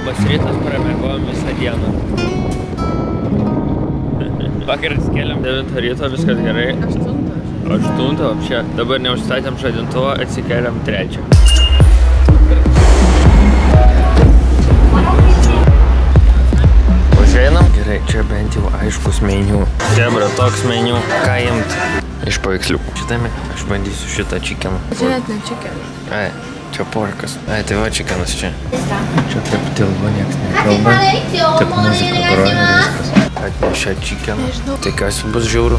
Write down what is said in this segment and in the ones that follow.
Labas rytas, pramiegojom visą dieną. Vakar atsikėlėm 9 ryto, viskas gerai. 8 apšė. Dabar neužstatėm žadintuvą, atsikėlėm 3. Užeinam? Gerai, čia bent jau aiškus meniu. Debra, toks meniu. Ką imt? Iš paveiksliukų. Šitame aš bandysiu šitą čikeną. Čia net ne čikeną. Ai, čia porkas. Ai, tai va čikenas čia. Čia taip tilba, nieks nekalba. Taip muzika groja ir viskas. Atnešė čikeną. Tai kas bus žiauru?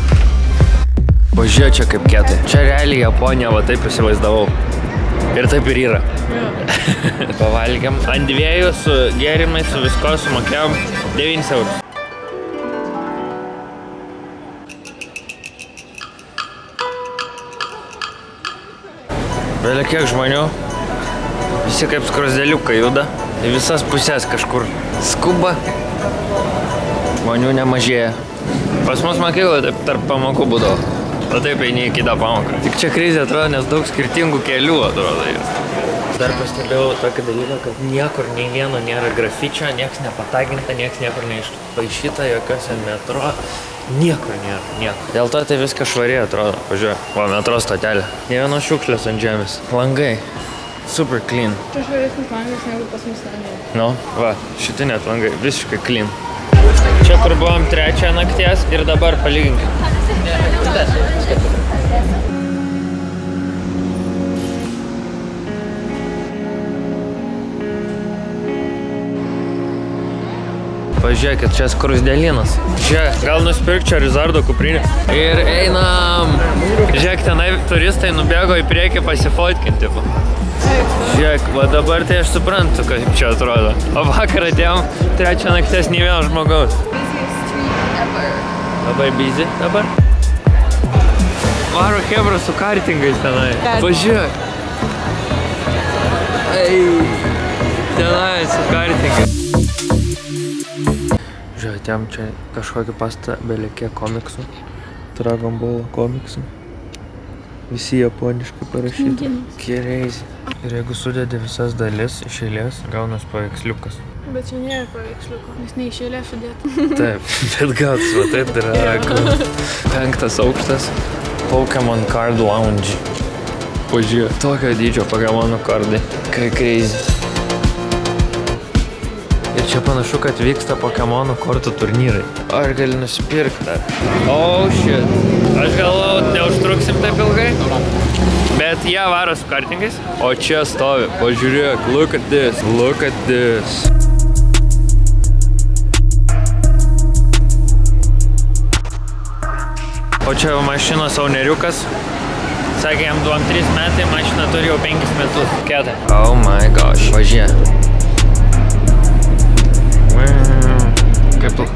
Pažiūrė čia kaip kietai. Čia realiai Japonija, va taip įsivaizdavau. Ir taip ir yra. Pavalgiam. Ant 2 su gėrimais, su visko sumokėjom 9 eurus. Vėlia kiek žmonių. Visi kaip skruzdėliukai juda. Į visas pusės kažkur skuba. Žmonių nemažėja. Pas mus mokykloje taip tarp pamokų būdavo. O taip eini į kitą pamoką. Tik čia krizė atrodo, nes daug skirtingų kelių atrodo. Dar pastebėjau tokį dalyką, kad niekur nei vieno nėra grafičio, nieks nepataginta, nieks niekur neišpaišyta, jokiuose metro. Niekur nėra, niekur. Dėl to tai viskas švariai atrodo. Pažiūrėk, va, metro stotelė. Nė vienos šiukšlės ant žemės. Langai. Super clean. Čia švaresnis langas negu pas mus namie. Nu, va, šitie net langai visiškai clean. Čia kur buvom 3 nakties ir dabar palyginkim. Pažiūrėkit, čia skruzdėlynas. Čia, gal nusipirk čia Rizardo kuprinę. Ir einam. Žiūrėk, tenai turistai nubėgo į priekį pasifotkinti. Žiūrėk, va dabar tai aš suprantu, kaip čia atrodo. O vakar atėjom 3 nakties nei vieno žmogaus. Labai busy dabar. Varo hebra su kartingais tenai. Pažiūrėk. Ei, tenai su kartingais. Žiūrėk, atėjom čia kažkokį pastą belekiek komiksų. Dragon Ball komiksų. Visi japoniškai parašyti. Crazy. Ir jeigu sudedi visas dalis iš eilės, gaunas paveiksliukas. Bet čia nėra paveiksliuko, nes ne iš eilės sudėta. Taip, bet gautas, va taip dragon. 5 aukštas. Pokemon Card Lounge. Pažiūrėk, tokio dydžio Pokemonų kardai. Kai crazy. Ir čia panašu, kad vyksta Pokemonų kortų turnyrai. Ar gali nusipirkti dar? Oh shit. Aš galvojau, neužtruksim taip ilgai. Bet jie varo su kartingais. O čia stovi. Pažiūrėk, look at this. Look at this. O čia mašinos sauneriukas. Sakė, jam 2-3 metai, mašina turi jau 5 metus. Kietai. Oh my gosh. Važiuoja.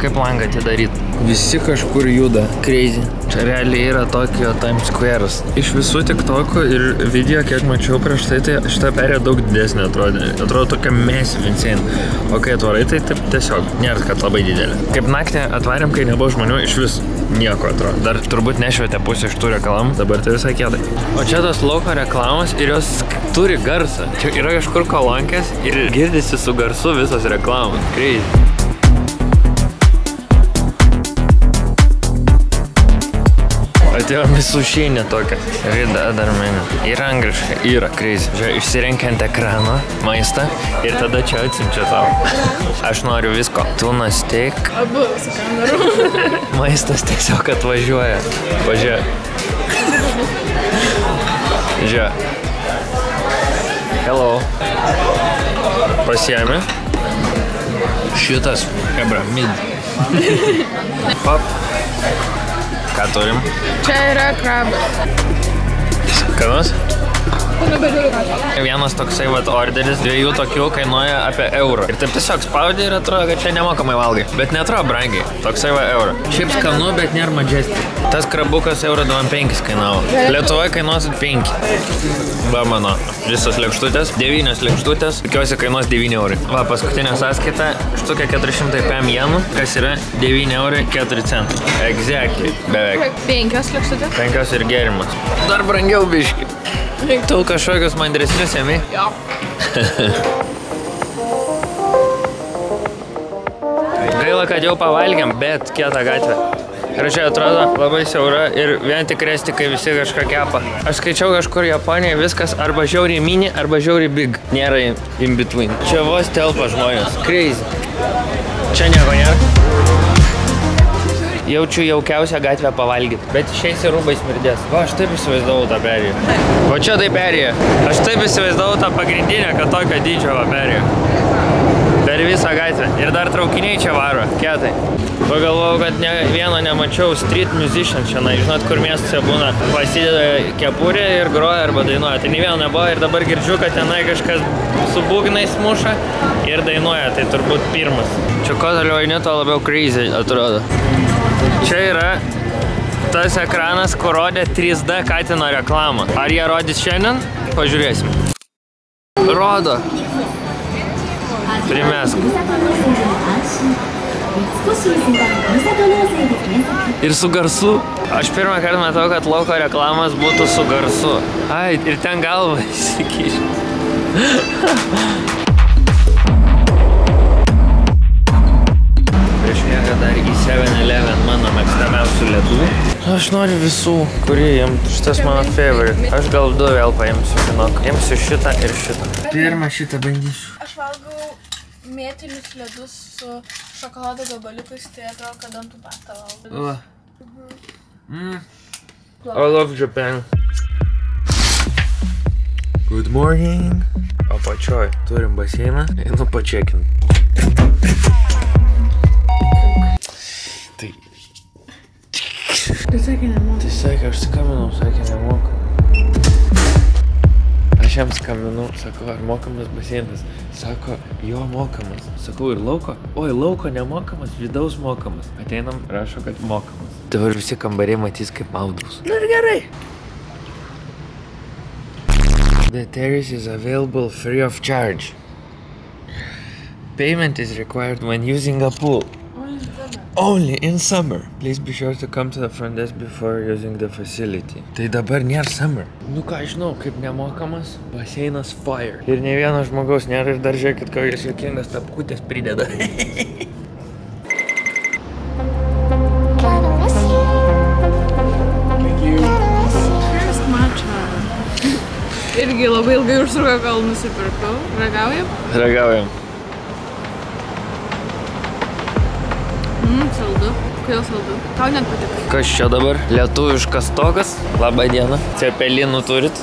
Kaip langą atidaryt. Visi kažkur juda. Crazy. Čia realiai yra Tokio Times Square'as. Iš visų TikTokų ir video, kiek mačiau prieš tai, tai šitą perėją daug didesnė atrodė. Atrodo tokia massive insane. O kai atvarai, tai taip tiesiog nėra, kad labai didelė. Kaip naktį atvarėm, kai nebuvo žmonių, iš vis nieko atrodo. Dar turbūt nešvietė pusę iš tų reklamų, dabar tai visai kietai. O čia tos lauko reklamos ir jos turi garsą. Čia yra kažkur kolonkės ir girdisi su garsu visos reklamos. Crazy. Atėjom į sušinę tokią. Rida dar menė. Ir angliškai. Yra crazy. Žiūrėk, išsirenki ant ekrano maistą ir tada čia atsimčia tau. Aš noriu visko. Tuna steak. Abu su kameru. Maistas tiesiog atvažiuoja. Pažiūrėk. Žiūrėk. Hello. Pasiėmė. Šitas. Hebra, mid. Pop. Ką turim? Čia yra krabas. Kanas? Vienas toksai orderis, 2 tokių kainuoja apie eurą. Ir taip tiesiog spaudė ir atrodo, kad čia nemokamai valgai. Bet neatrodo brangiai. Toksai eurą. Šiaip skanu, bet nėra majestic. Tas krabukas eurą 25 kainavo. Lietuvoje kainuos 5. Va mano visos lėkštutės. 9 lėkštutės. Tikiuosi kainuos 9 eurai. Va, paskutinė sąskaita. Štukia 400 PM jenų. Kas yra 9 eurai 4 centai. Exactly. Beveik. 5 lėkštutės? 5 ir gėrimas. Dar brangiau biški. Tu kažkokius mandresnius ėmei? Jo. Gaila, kad jau pavalgėm, bet kieta gatvė. Gražiai atrodo, labai siaura ir vien tik restikai visi kažką kepa. Aš skaičiau kažkur Japonijoje viskas arba žiauriai mini, arba žiauriai big. Nėra in between. Čia vos telpa žmonės. Crazy. Čia nieko nėra. Jaučiu jaukiausią gatvę pavalgyti, bet išeisi rūbai smirdės. Va, aš taip įsivaizdavau tą perėją. Va čia tai perėja. Aš taip įsivaizdavau tą pagrindinę, kad tokio dydžio va perėja. Per visą gatvę. Ir dar traukiniai čia varo. Kietai. Pagalvojau, kad vieno nemačiau street musician šiandien. Žinot, kur miestuose būna pasideda kepurė ir groja arba dainuoja. Tai nei vieno nebuvo ir dabar girdžiu, kad tenai kažkas su būgnais muša ir dainuoja. Tai turbūt pirmas. Čia ko toliau eini, to labiau crazy atrodo. Čia yra tas ekranas, kur rodė 3D Katino reklamą. Ar jie rodys šiandien? Pažiūrėsim. Rodo. Primesk. Ir su garsu. Aš pirmą kartą matau, kad lauko reklamas būtų su garsu. Ai, ir ten galva įsikiš. Prieš miegą dar į 7-Eleven mano mėgstamiausių ledų. Aš noriu visų, kurie jiems šitas mano favorite. Aš gal du vėl paimsiu, žinok. Imsiu šitą ir šitą. Pirmą šitą bandysiu. Aš valgau mėtinius ledus su šokolado gabaliukais, tai atrodo, kad dantų pastą valgau. I love Japan. Good morning. O pačioj turim baseiną. Einu pačekin. Tai... Tai sakė nemoka. Tai sakė, aš skambinau, sakė nemoka. Aš jam skambinau, sakau, ar mokamas baseinas? Sako, jo mokamas. Sakau, ir lauko? Oi, lauko nemokamas, vidaus mokamas. Ateinam, rašo, kad mokamas. Dabar visi kambariai matys, kaip maudaus. Na ir gerai. The terrace is available free of charge. Payment is required when using a pool. Only in summer. Please be sure to come to the front desk before using the facility. Tai dabar nėra summer. Nu ką, žinau, kaip nemokamas baseinas fire. Ir ne vieno žmogaus nėra ir dar žiūrėkit, kokias juokingas tapkutės prideda. First matcha. Irgi labai ilgai užtruko, kol nusipirkau. Ragaujam? Ragaujam. Saldu. Kodėl saldu? Tau net patiko. Kas čia dabar? Lietuviškas stogas. Labą dieną. Cepelinų turit?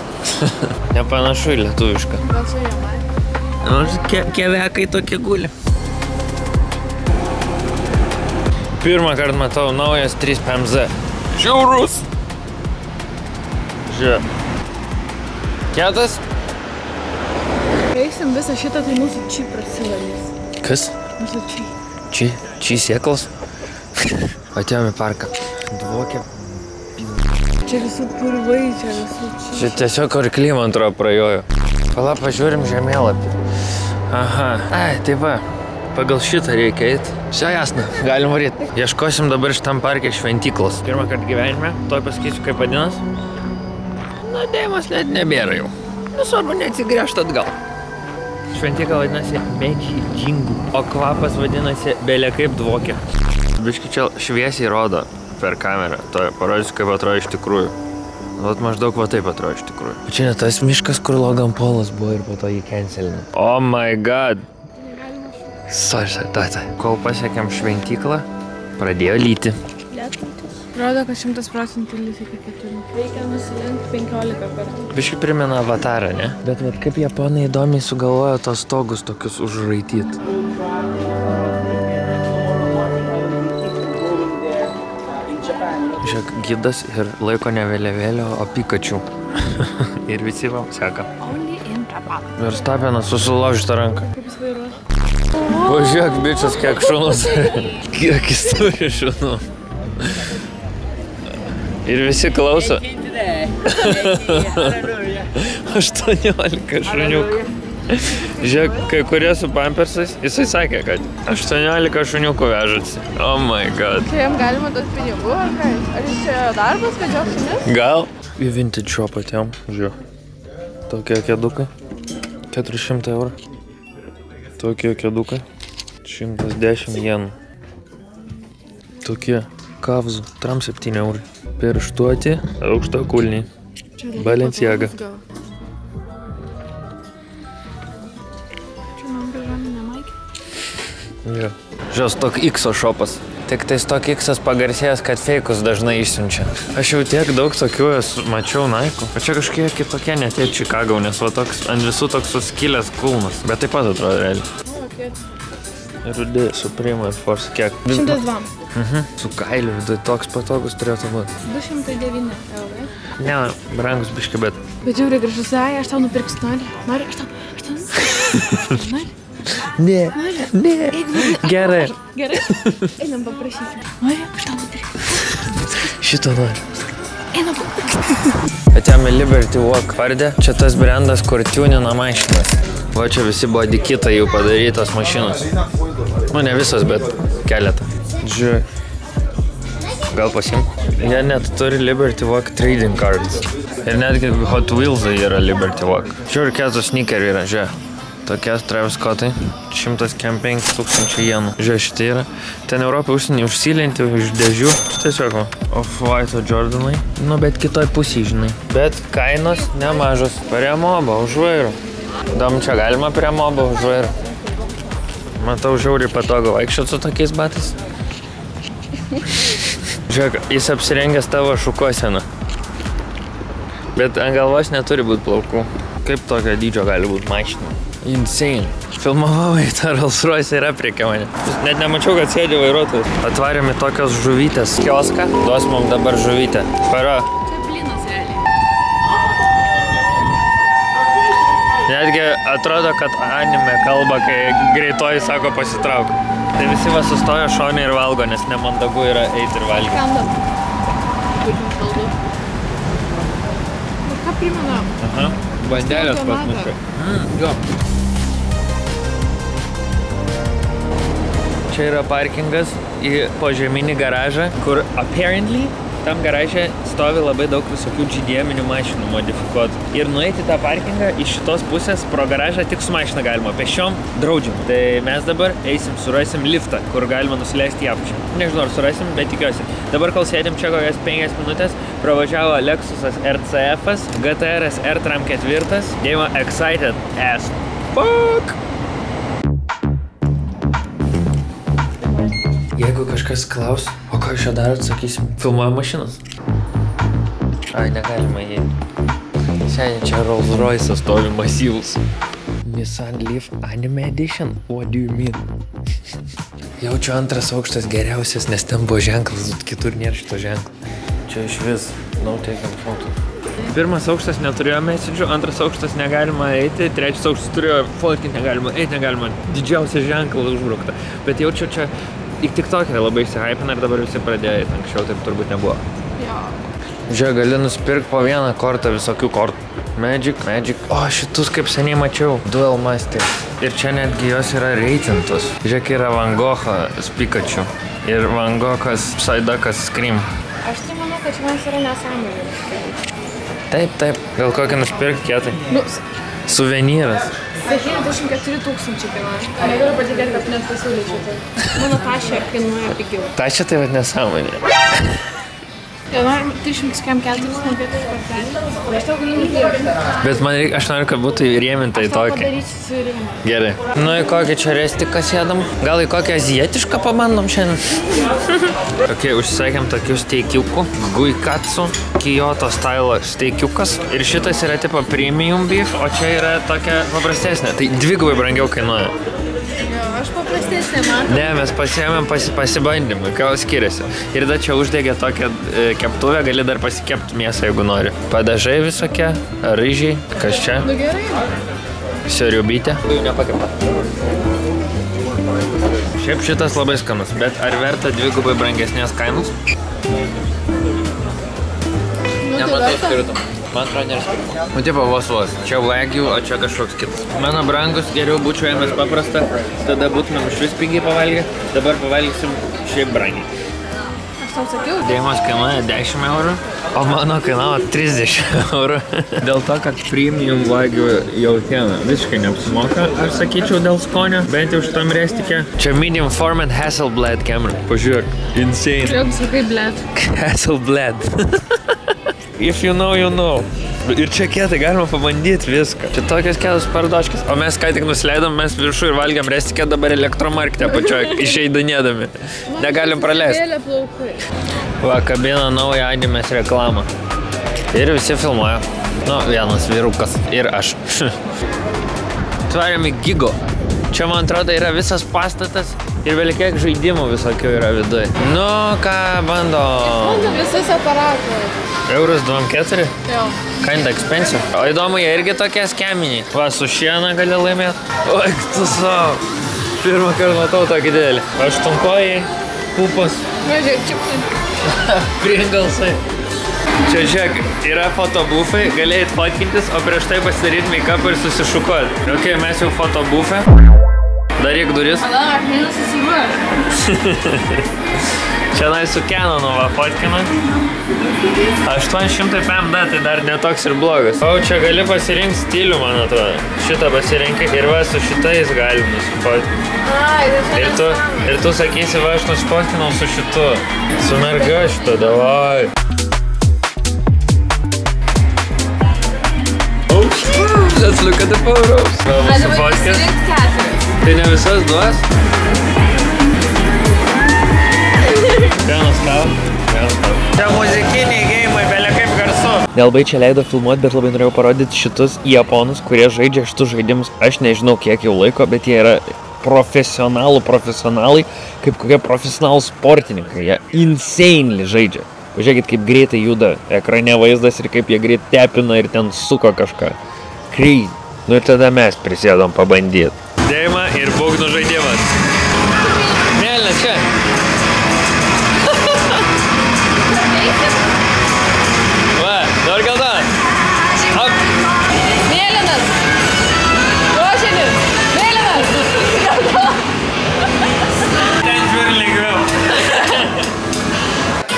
Nepanašu į lietuvišką. Gal su jamai? Nors kevekai tokie guli. Pirmą kartą matau naujas 3PMZ. Žiaurus! Žiūrėk. Kietas? Eisim visą šitą, tai mūsų čia prasivalys. Kas? Mūsų čia. Čia sėklos? Atėjom į parką. Dvokia. Čia visų purvai, čia visų čia. Čia tiesiog arklį, man atrodo, prajojo. Pala, pažiūrim žemėlapį. Aha. Ai, tai va. Pagal šitą reikia eiti. Čia jasna, galim varyti. Ieškosim dabar šitam parke šventyklos. Pirmą kartą gyvenime. Toj pasakysiu, kaip vadinas. Na, dėjimas net nebėra jau. Nesvarbu, neatsigręžt atgal. Šventykla vadinasi Meidži Džingu, o kvapas vadinasi belė kaip dvokia. Biški čia šviesiai rodo per kamerą, to parodysiu, kaip atrodo iš tikrųjų. Vat maždaug va taip atrodo iš tikrųjų. Čia ne tas miškas, kur Logan Paulas buvo ir po to jį cancelino. Oh my god. Sorry. Kol pasiekėm šventyklą, pradėjo lyti. Rodo, kad 100% lyti kokie turim. Reikia nusilenkti 15 kartų. Biški primena Avatarą, ne? Bet vat kaip japonai įdomiai sugalvojo tos stogus tokius užraityt. Žiūrėk, gidas ir laiko ne vėliavėlio, o Pikachu. Ir visi va seka. Verstapenas susilaužytą ranką. Kaip jis vairuoja? Pažiūrėk, bičias, kiek šunus. Kiek jis turi šunų. Ir visi klauso. 18 šuniukų. Žiūrėk, kai kurie su pampersais, jisai sakė, kad 18 šuniukų vežasi. Oh my god. Čia jam galima duoti pinigų, ar ką? Ar jis čia darbas, kad jo šunis? Gal? Į vintage shop atėjom, žiūrėk. Tokie kėdukai. 400 eurų. Tokie kėdukai. 110 jenų. Tokie kavzų, tram 7 eurai. Pirštuoti, aukšto kulniai. Balenciaga. Čia man bežaminė maikė. Jo. Žiūrės, tok X-o šopas. Tik tai tok X-as pagarsėjęs, kad feikus dažnai išsiunčia. Aš jau tiek daug tokių mačiau Nike'ų. O čia kažkiek kitokie net tie Chicago, nes va toks ant visų toks suskilęs kulnas. Bet taip pat atrodo realiai. Rudi, Supreme ir Force kiek? 102. Su kailiu vidui toks patogus turėtų būti. 209 eurai. Ne, brangus biški, bet... Bet žiūrėk, gražus, aš tau nupirksiu, nori? Nori, aš tau. Nori? Ne, ne. Gerai. Gerai? Einam paprašysim. Nori, aš tau nupirksiu. Šito nori. Einam. Atėjome Liberty Walk vardė. Čia tas brandas, kur tunina mašinas. Va čia visi bodykitai jau padarytos mašinos. Nu, ne visos, bet keletą. Žiūrėk. Gal pasim? Jie net turi Liberty Walk trading cards. Ir netgi Hot Wheels'ai yra Liberty Walk. Žiūrėk, ketų sneakerių yra, žiūrėk. Tokie Travis Scottai, 105 tūkstančių jenų. Žiūrėk, šitai yra. Ten Europai užsienį užsilinti iš dėžių. Tiesiog va. Off-White Jordanai. Nu, bet kitoj pusėj, žinai. Bet kainos nemažos. Prie mobo, už vairo. Dom, čia galima prie mobo, už vairo. Matau, žiauriai patogu vaikščiot su tokiais batais. Žiūrėk, jis apsirengęs tavo šukuoseną. Bet ant galvos neturi būti plaukų. Kaip tokio dydžio gali būti mašina? Insane. Filmavau į tą Rolls Royce ir aprėkė mane. Net nemačiau, kad sėdė vairuotojas. Atvarėm į tokios žuvytės kioską. Duos mum dabar žuvytę. Para. Čia blynas realiai. Netgi atrodo, kad anime kalba, kai greitoji sako pasitrauk. Tai visi va sustoja šonį ir valgo, nes nemandagu yra eiti ir valgyti. Kandam. Būtum saldu. Ir ką primena? Aha, bandelės pasmušė. Jo. Čia yra parkingas į požeminį garažą, kur apparently tam garaže stovi labai daug visokių GDM-inių mašinų modifikuotų. Ir nueiti tą parkingą iš šitos pusės pro garažą tik su mašina galima, pešiom draudžiama. Tai mes dabar eisim, surasim liftą, kur galima nusileisti į apačią. Nežinau, ar surasim, bet tikiuosi. Dabar, kol sėdim čia kokias 5 minutės, pravažiavo Lexusas RCF-as, GTR-as R-Tram 4, Dėjimo excited as fuck! Jeigu kažkas klaus, o ką jūs čia darot, sakysim, filmuoja mašinas. Ai, negalima įeiti. Seniai, čia Rolls Royce stovi masyvus. Nissan Leaf Anime Edition? What do you mean? Jaučiu antras aukštas geriausias, nes ten buvo ženklas, kitur nėra šito ženklo. Čia iš vis, taking photo. Pirmas aukštas neturėjo messagų, antras aukštas negalima eiti, trečias aukštas turėjo fotkinti negalima, eiti negalima, didžiausia ženklą užbrukta. Bet jaučiu čia į TikToką labai įsihypina ir dabar visi pradėjo eiti, anksčiau taip turbūt nebuvo. Jo. Žiūrėk, gali nusipirkti po vieną kortą visokių kortų. Magic. O, šitus kaip seniai mačiau. Dual Master. Ir čia netgi jos yra reitintos. Žiūrėk, yra Van Goghas Pikachu. Ir Van Goghas Psyduckas Scream. Aš tai manau, kad čia man yra nesąmonė. Taip. Gal kokį nusipirkti kietai? Nu, Suvenyras. 24 tūkstančiai kainuoja. Negaliu patikėti, kad net pasiūlyčiau tai. Mano tašė kainuoja pigiau. Tašė tai vat nesąmonė. Ja, norim 304 nupėti kortelį. Aš tau galiu nupirkti. Bet man reikia, aš noriu, kad būtų įrėminta į Aš tau tokį. padarysiu su rėmą. Gerai. Nu, į kokį čia restiką sėdam? Gal į kokį azijietišką pabandom šiandien? Tokie, užsisakėm tokių steikiukų. Guikatsu, Kyoto style steikiukas. Ir šitas yra tipo premium beef, o čia yra tokia paprastesnė. Tai dvigubai brangiau kainuoja. Jo, aš paprastesnė man. Ne, mes pasiėmėm pasibandymui, ką skiriasi. Ir tada čia uždegė tokią keptuvę, gali dar pasikepti mėsą, jeigu nori. Padažai visokie, ryžiai, kas čia? Nu gerai. Soriubytė. Jau nepakepta. Šiaip šitas labai skanus, bet ar verta dvigubai brangesnės kainos? Nematai skirtumą. Man atrodo, nėra skirtumą. Nu, tipo, vos. Čia Wagyu, o čia kažkoks kitas. Mano brangus, geriau būčiau ėmęs paprastą, tada būtumėm iš vis pigiai pavalgę, dabar pavalgysim šiaip brangiai. Aš tau sakiau. Dėjimas kainuoja 10 eurų, o mano kainavo 30 eurų. Dėl to, kad premium vagių jautiena visiškai neapsimoka, aš sakyčiau, dėl skonio, bent jau šitam restikė. Čia medium format Hasselblad kamera. Pažiūrėk, insane. Žiūrėk, sakai, blėt. Hasselblad. If you know, you know. Ir čia kietai galima pabandyti viską. Čia tokios kietos pardoškis. O mes ką tik nusileidom, mes viršų ir valgiam restikę dabar elektromarketę pačioj, išeidinėdami. Negalim praleisti. Vėlė plaukai. Va, kabina naują animės reklamą. Ir visi filmuoja. Nu, vienas vyrukas ir aš. Tvariam į Gigo. Čia, man atrodo, yra visas pastatas ir vėl kiek žaidimų visokių yra viduje. Nu, ką bando? Bando visas aparatas. Euras 24? Jo. Kinda expensive. O įdomu, jie irgi tokie skeminiai. Va, su šiena gali laimėti. Oi, tu savo. Pirmą kartą matau tokį didelį. Aštunkojai, pupas. Važiuok, čipsai. Pringlesai. Čia žiūrėk, yra fotobufai, galėjai fotkintis, o prieš tai pasidaryti make-up ir susišukuoti. Ok, mes jau fotobufė. Daryk duris. Tada, aš nesusiruoju. Čia su Canonu va fotkina. 800 PMD, tai dar netoks ir blogas. O čia gali pasirinkti stilių, man atrodo. Šitą pasirinkai ir va su šitais gali nusifotkinti. Ir tu sakysi, va aš nusifotkinau su šitu. Su merga šitą, davai. Let's look at the photos. Aš dabar pasirinkti 4. Tai ne visas duos? Vienas kava. Čia muzikiniai geimai, belia kaip garsu. Nelabai čia leido filmuoti, bet labai norėjau parodyti šitus japonus, kurie žaidžia šitus žaidimus. Aš nežinau kiek jau laiko, bet jie yra profesionalai, kaip kokie profesionalų sportininkai. Jie insanely žaidžia. Pažiūrėkit, kaip greitai juda ekrane vaizdas ir kaip jie greit tepina ir ten suko kažką. Crazy. Nu ir tada mes prisėdom pabandyti. Dėjimą ir būgnų žaidimas. Mėlyna, čia. Va, dar galda. Up. Mėlynas. Rožinis. Mėlynas. Ten žiūri lengviau.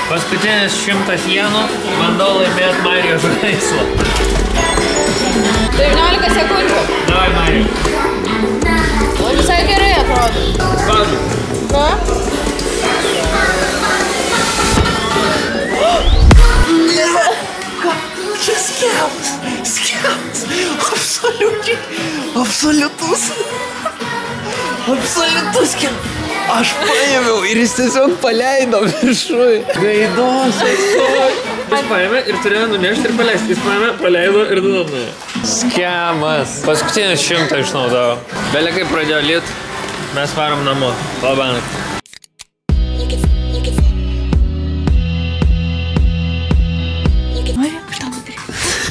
Paskutinis 100 jenų. Bandau laimėti Mario žaislą. 19 sekundžių. Davai, Mario. O visai gerai atrodo. Spaudžiu. Ką? Čia skemas. Skemas. Absoliutus skemas. Aš paėmiau ir jis tiesiog paleido viršui. Gaidos. Jis paėmė ir turėjo nunešti ir paleisti. Jis paėmė, paleido ir duodė. Skemas. Paskutinis 100 išnaudavo. Belia kaip pradėjo lyt, mes varom namo. Labanakt.